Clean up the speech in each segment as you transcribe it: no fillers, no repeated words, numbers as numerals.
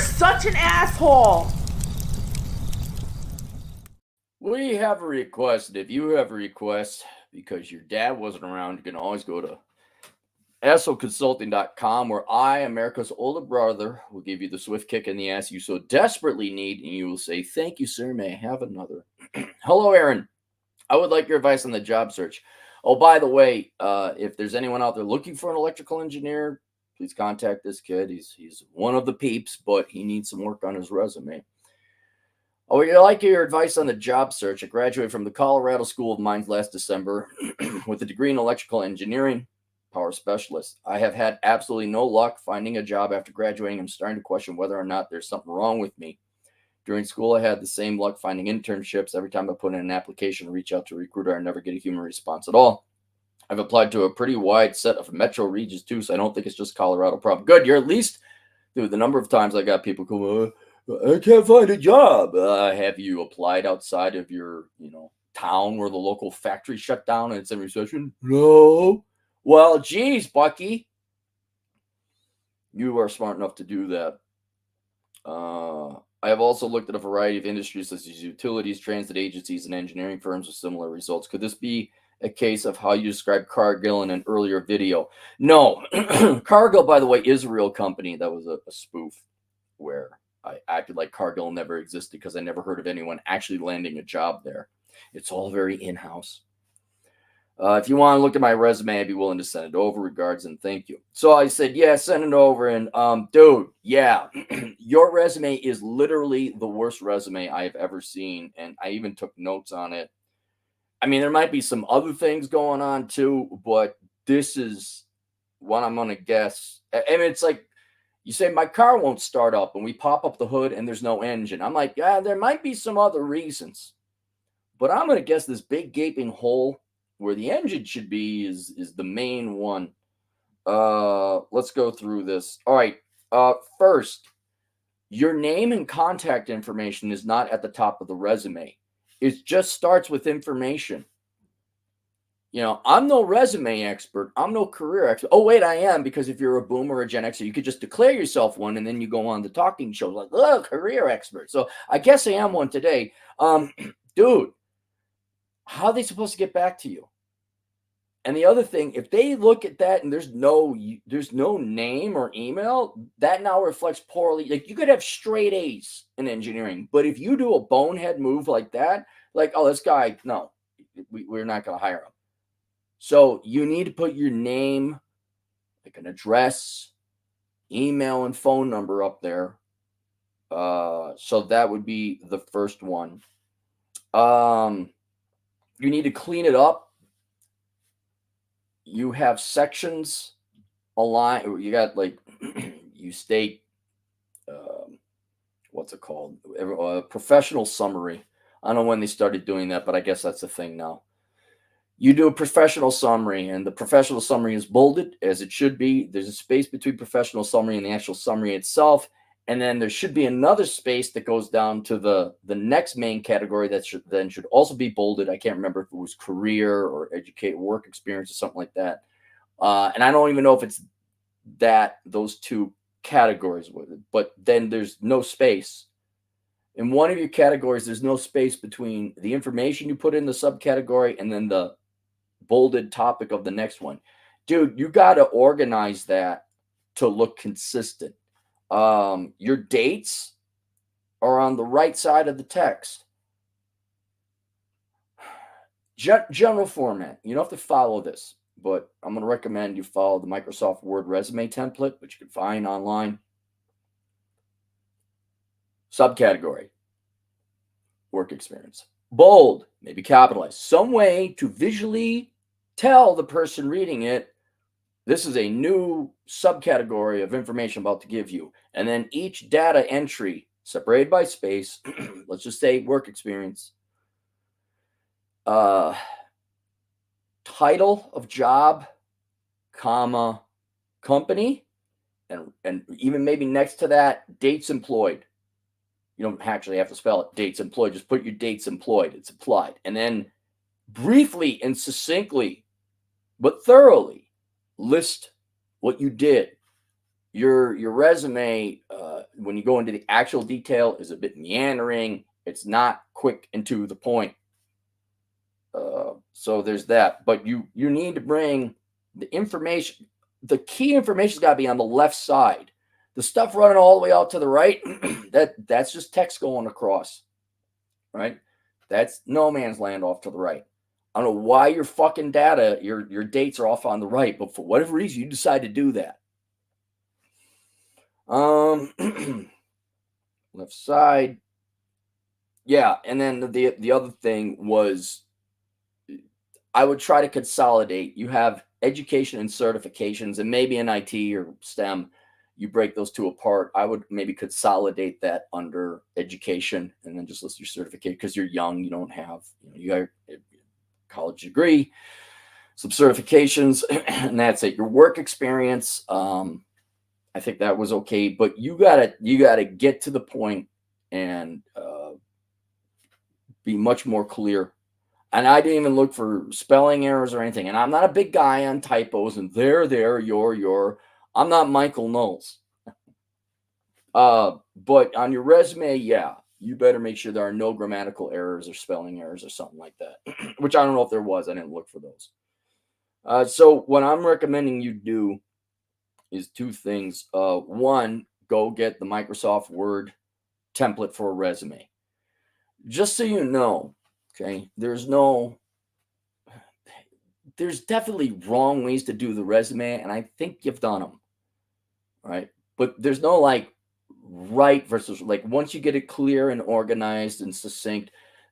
such an asshole. We have a request. If you have a request because your dad wasn't around, you can always go to asshole.consulting.com, where I, America's older brother, will give you the swift kick in the ass you so desperately need, and you will say, "Thank you, sir. May I have another?" Hello, Aaron. I would like your advice on the job search. Oh, by the way, if there's anyone out there looking for an electrical engineer, please contact this kid. He's one of the peeps, but he needs some work on his resume. I would like your advice on the job search. I graduated from the Colorado School of Mines last December with a degree in electrical engineering, power specialist. I have had absolutely no luck finding a job after graduating. I'm starting to question whether or not there's something wrong with me. During school, I had the same luck finding internships. Every time I put in an application, reach out to a recruiter, I never get a human response at all. I've applied to a pretty wide set of metro regions too, so I don't think it's just Colorado problem. Good, you're at least, dude, the number of times I got people go, I can't find a job. Have you applied outside of your, town where the local factory shut down and it's in recession? No. Well, geez, Bucky, you are smart enough to do that. I have also looked at a variety of industries such as utilities, transit agencies, and engineering firms with similar results. Could this be a case of how you described Cargill in an earlier video? No. Cargill, by the way, is a real company. That was a spoof where I acted like Cargill never existed because I never heard of anyone actually landing a job there. It's all very in-house. If you want to look at my resume, I'd be willing to send it over. Regards and thank you. So I said, yeah, send it over. And dude, yeah, your resume is literally the worst resume I've ever seen. And I even took notes on it. I mean, there might be some other things going on too, but this is what I'm going to guess. I mean, it's like you say, my car won't start up, and we pop up the hood and there's no engine. I'm like, yeah, there might be some other reasons, but I'm going to guess this big gaping hole where the engine should be is the main one. Let's go through this. All right. First, your name and contact information is not at the top of the resume. It just starts with information. I'm no resume expert. I'm no career expert. Oh, wait, I am, because if you're a boomer or a Gen Xer, you could just declare yourself one, and then you go on the talking show like, oh, career expert. So I guess I am one today. Dude, how are they supposed to get back to you? And the other thing, if they look at that and there's no name or email, that now reflects poorly. Like, you could have straight A's in engineering, but if you do a bonehead move like that, like, oh, this guy, no, we're not going to hire him. So you need to put your name, like an address, email, and phone number up there. So that would be the first one. You need to clean it up. You have sections aligned. You got like you state what's it called? Professional summary. I don't know when they started doing that, but I guess that's a thing now. You do a professional summary, and the professional summary is bolded as it should be. There's a space between professional summary and the actual summary itself. And then there should be another space that goes down to the next main category that should also be bolded. I can't remember if it was career or educate work experience or something like that. And I don't even know if it's those two categories with it, but then there's no space. In one of your categories, there's no space between the information you put in the subcategory and then the bolded topic of the next one. Dude, you got to organize that to look consistent. Your dates are on the right side of the text. General format. You don't have to follow this, but I'm going to recommend you follow the Microsoft Word resume template, which you can find online. Subcategory, work experience. Bold, maybe capitalized. Some way to visually tell the person reading it, this is a new subcategory of information I'm about to give you. And then each data entry separated by space, let's just say work experience, title of job, comma, company, and even maybe next to that, dates employed. You don't actually have to spell it, dates employed. Just put your dates employed. It's applied. And then briefly and succinctly, but thoroughly, list what you did. Your resume when you go into the actual detail, is a bit meandering. It's not quick and to the point. So there's that. But you need to bring the information. The key information's got to be on the left side. The stuff running all the way out to the right, that's just text going across, right? That's no man's land off to the right. I don't know why your fucking data, your dates are off on the right, but for whatever reason, you decide to do that. Left side. Yeah, and then the other thing was I would try to consolidate. You have education and certifications, and maybe in IT or STEM, you break those two apart. I would maybe consolidate that under education and then just list your certificate because you're young. You don't have, you got a college degree, some certifications, and that's it. Your work experience, I think that was okay, but you gotta get to the point and be much more clear. And I didn't even look for spelling errors or anything. And I'm not a big guy on typos and your. I'm not Michael Knowles. But on your resume, yeah, you better make sure there are no grammatical errors or spelling errors or something like that. Which I don't know if there was. I didn't look for those. So what I'm recommending you do is two things. One, go get the Microsoft Word template for a resume. Just so you know, okay, there's definitely wrong ways to do the resume, and I think you've done them, right? But there's no like right versus like once you get it clear and organized and succinct,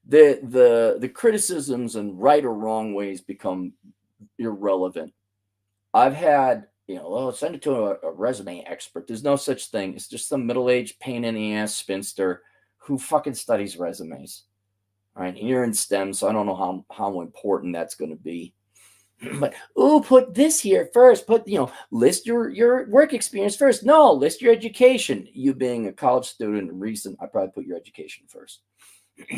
the criticisms and right or wrong ways become irrelevant. I've had, send it to a resume expert. There's no such thing. It's just some middle-aged pain in the ass spinster who fucking studies resumes. All right. And you're in STEM, so I don't know how important that's going to be. But put this here first. List your work experience first. No, list your education. You being a college student and recent, I probably put your education first.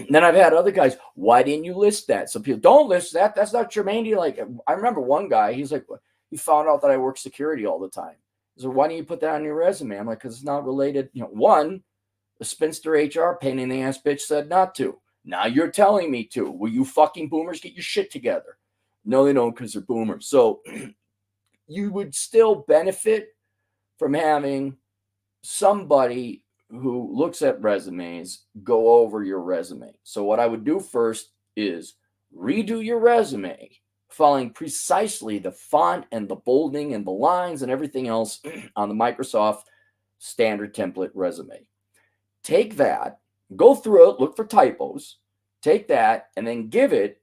Then I've had other guys, why didn't you list that? So people don't list that. That's not germane to you. Like, I remember one guy, he's like, he found out that I work security all the time. So why don't you put that on your resume? I'm like, because it's not related. One, the spinster HR pain in the ass bitch said not to. Now you're telling me to. Will you fucking boomers get your shit together? No, they don't because they're boomers. So you would still benefit from having somebody who looks at resumes go over your resume. So what I would do first is redo your resume, following precisely the font and the bolding and the lines and everything else on the Microsoft standard template resume. Take that, go through it, look for typos, take that, and then give it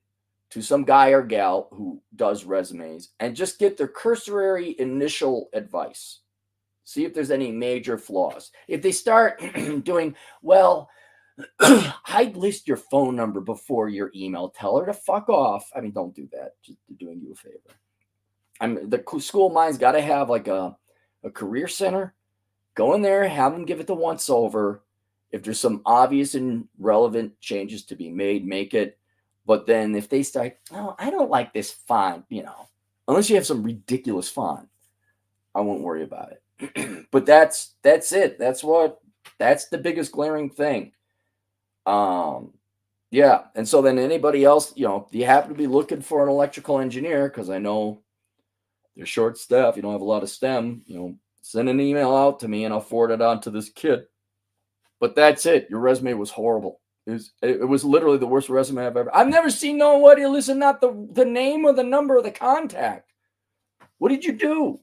to some guy or gal who does resumes and just get their cursory initial advice. See if there's any major flaws. If they start doing, well, I'd list your phone number before your email. Tell her to fuck off. I mean, don't do that. Just doing you a favor. The school of mine's got to have like a career center. Go in there, have them give it the once over. If there's some obvious and relevant changes to be made, make it. But then if they start, oh, I don't like this font, unless you have some ridiculous font, I won't worry about it. But that's it. That's the biggest glaring thing. Yeah. And so then anybody else, if you happen to be looking for an electrical engineer, because I know they're short staff, you don't have a lot of STEM, send an email out to me and I'll forward it on to this kid. But that's it. Your resume was horrible. It was literally the worst resume I've never seen nobody listen, not the name or the number of the contact. What did you do?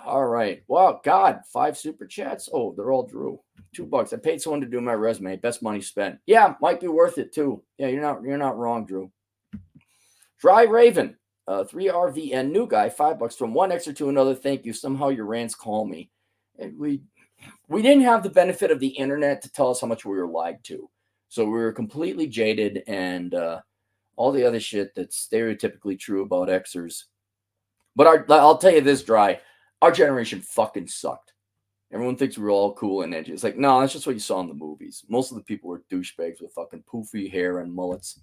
All right. Wow, God, 5 super chats. Oh, they're all Drew. $2. I paid someone to do my resume. Best money spent. Yeah, might be worth it too. Yeah, you're not wrong, Drew. Dry Raven, 3RVN new guy, $5 from one extra to another. Thank you. Somehow your rants call me. And we didn't have the benefit of the internet to tell us how much we were lied to. So we were completely jaded and all the other shit that's stereotypically true about Xers. But I'll tell you this, Dry, our generation fucking sucked. Everyone thinks we were all cool and edgy. It's like, no, that's just what you saw in the movies. Most of the people were douchebags with fucking poofy hair and mullets.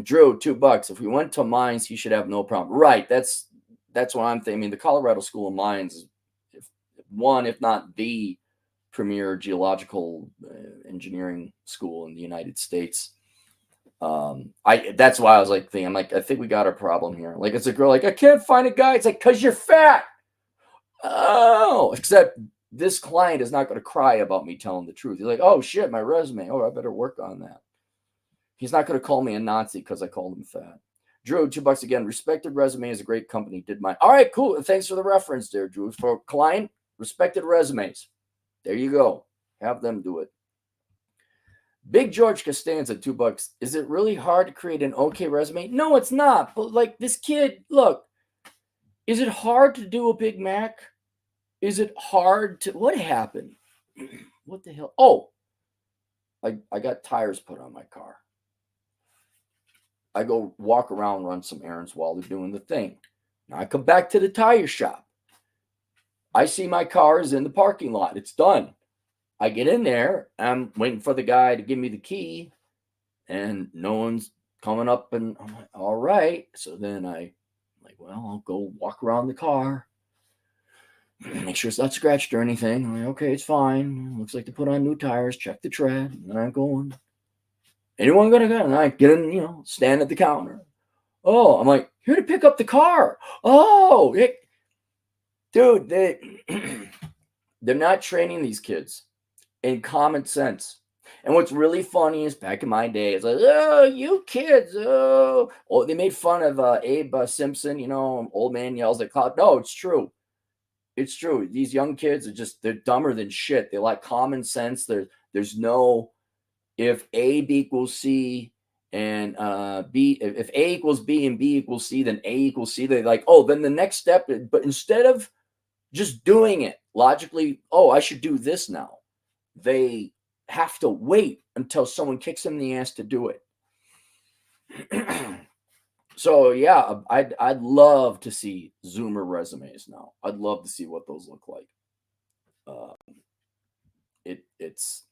Drew, $2. If we went to mines, he should have no problem. Right. That's what I'm thinking. I mean, the Colorado School of Mines, if one, if not the premier geological engineering school in the United States. That's why I was like thinking, I'm like, I think we got a problem here. Like, it's a girl, like, I can't find a guy. It's like, because you're fat. Oh, except this client is not going to cry about me telling the truth. He's like, oh shit, my resume. Oh, I better work on that. He's not going to call me a Nazi because I called him fat. Drew, $2 again. Respected Resume is a great company. Did mine. All right, cool. Thanks for the reference there, Drew. For client, Respected Resumes. There you go. Have them do it. Big George Costanza, $2. Is it really hard to create an okay resume? No, it's not. But like this kid, look, is it hard to do a Big Mac? Is it hard to, what happened? What the hell? Oh, I got tires put on my car. I go walk around, run some errands while they're doing the thing. Now I come back to the tire shop. I see my car is in the parking lot. It's done. I get in there. I'm waiting for the guy to give me the key, and no one's coming up. And I'm like, all right. So then I'm like, well, I'll go walk around the car, make sure it's not scratched or anything. I'm like, okay, it's fine. Looks like they put on new tires. Check the tread. And I'm going. Anyone gonna go? And I get in, stand at the counter. Oh, I'm like, here to pick up the car. Oh, dude, they're not training these kids in common sense. And what's really funny is back in my day, it's like, oh, you kids, oh, they made fun of Abe Simpson, old man yells at cloud. No, it's true. It's true. These young kids they're dumber than shit. They lack common sense. There's no, if A equals C and B, if A equals B and B equals C, then A equals C. They're like, oh, then the next step, but instead of just doing it logically, oh, I should do this now, they have to wait until someone kicks them in the ass to do it. So yeah, I'd love to see Zoomer resumes now. I'd love to see what those look like. It's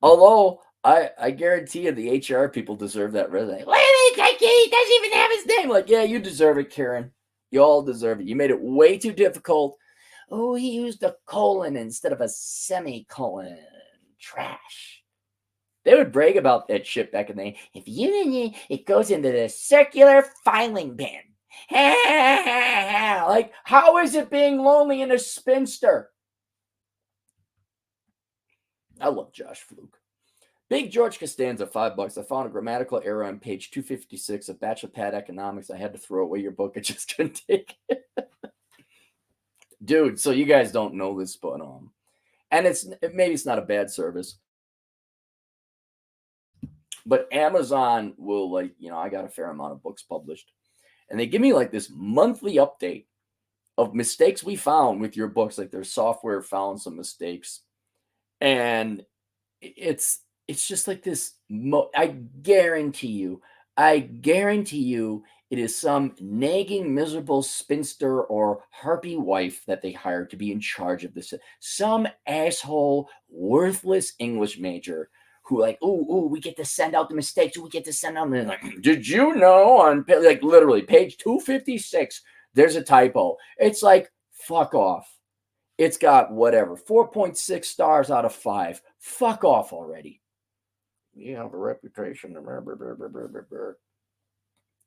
although I guarantee you the HR people deserve that resume. Wait a minute, he doesn't even have his name. Like, yeah, you deserve it, Karen. You all deserve it. You made it way too difficult. Oh, he used a colon instead of a semicolon. Trash. They would brag about that shit back in the day. If it goes into the circular filing bin. Like, how is it being lonely and a spinster? I love Josh Fluke. Big George Costanza, $5. I found a grammatical error on page 256 of Bachelor Pad Economics. I had to throw away your book. I just couldn't take it. Dude, so you guys don't know this, but and maybe it's not a bad service, but Amazon will, I got a fair amount of books published, and they give me like this monthly update of mistakes we found with your books. Like their software found some mistakes, and it's just like this. I guarantee you, it is some nagging, miserable spinster or harpy wife that they hired to be in charge of this. Some asshole, worthless English major who we get to send out the mistakes. We get to send out them. Like, did you know on literally page 256, there's a typo. It's like, fuck off. It's got whatever, 4.6 stars out of 5. Fuck off already. You have a reputation.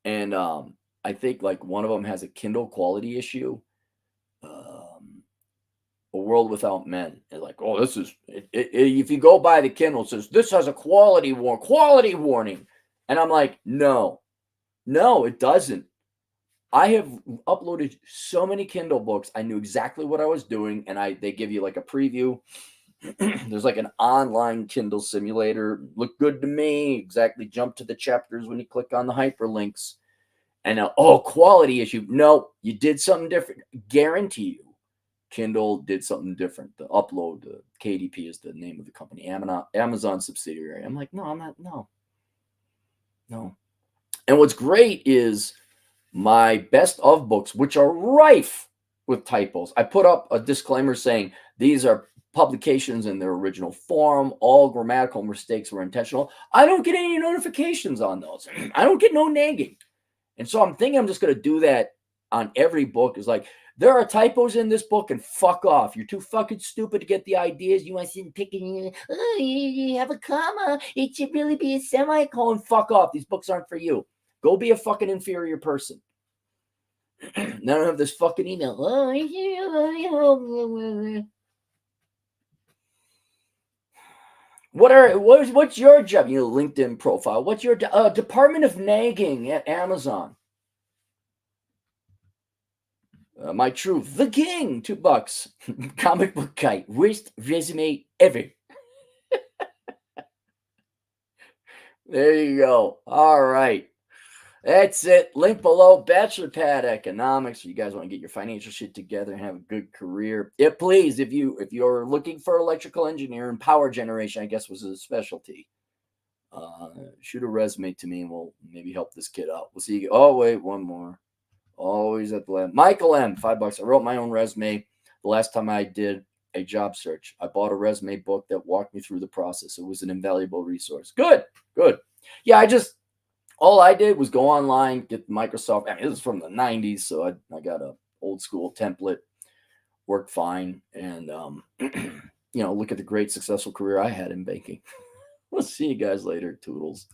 And I think like one of them has a Kindle quality issue. A World Without Men. It's like, oh, this is if you go by the Kindle, it says this has a quality warning. And I'm like, no, it doesn't. I have uploaded so many Kindle books. I knew exactly what I was doing, and they give you like a preview. There's like an online Kindle simulator. Looked good to me. Exactly. Jump to the chapters when you click on the hyperlinks. And quality issue. No, you did something different. Guarantee you, Kindle did something different. The upload, the KDP is the name of the company, Amazon subsidiary. I'm like, no, I'm not. No. And what's great is my best of books, which are rife with typos. I put up a disclaimer saying these are publications in their original form. All grammatical mistakes were intentional. I don't get any notifications on those. I don't get no nagging. And so I'm thinking I'm just going to do that on every book. Is like, There are typos in this book, and fuck off. You're too fucking stupid to get the ideas. You want to sit and pick and you have a comma. It should really be a semicolon. Fuck off. These books aren't for you. Go be a fucking inferior person. None of this fucking email. What's your job? LinkedIn profile. What's your Department of Nagging at Amazon? My truth, the king, $2. Comic book guy, worst resume ever. There you go. All right. That's it. Link below. Bachelor Pad Economics. You guys want to get your financial shit together and have a good career. Yeah, please, if you're looking for electrical engineer and power generation, I guess was a specialty. Shoot a resume to me and we'll maybe help this kid out. We'll see you. Oh, wait, one more. Always at the lab. Michael M, $5. I wrote my own resume the last time I did a job search. I bought a resume book that walked me through the process. It was an invaluable resource. Good. Yeah, all I did was go online, get Microsoft. I mean, this is from the 90s, so I got a old school template. Worked fine. And, look at the great successful career I had in banking. We'll see you guys later. Toodles.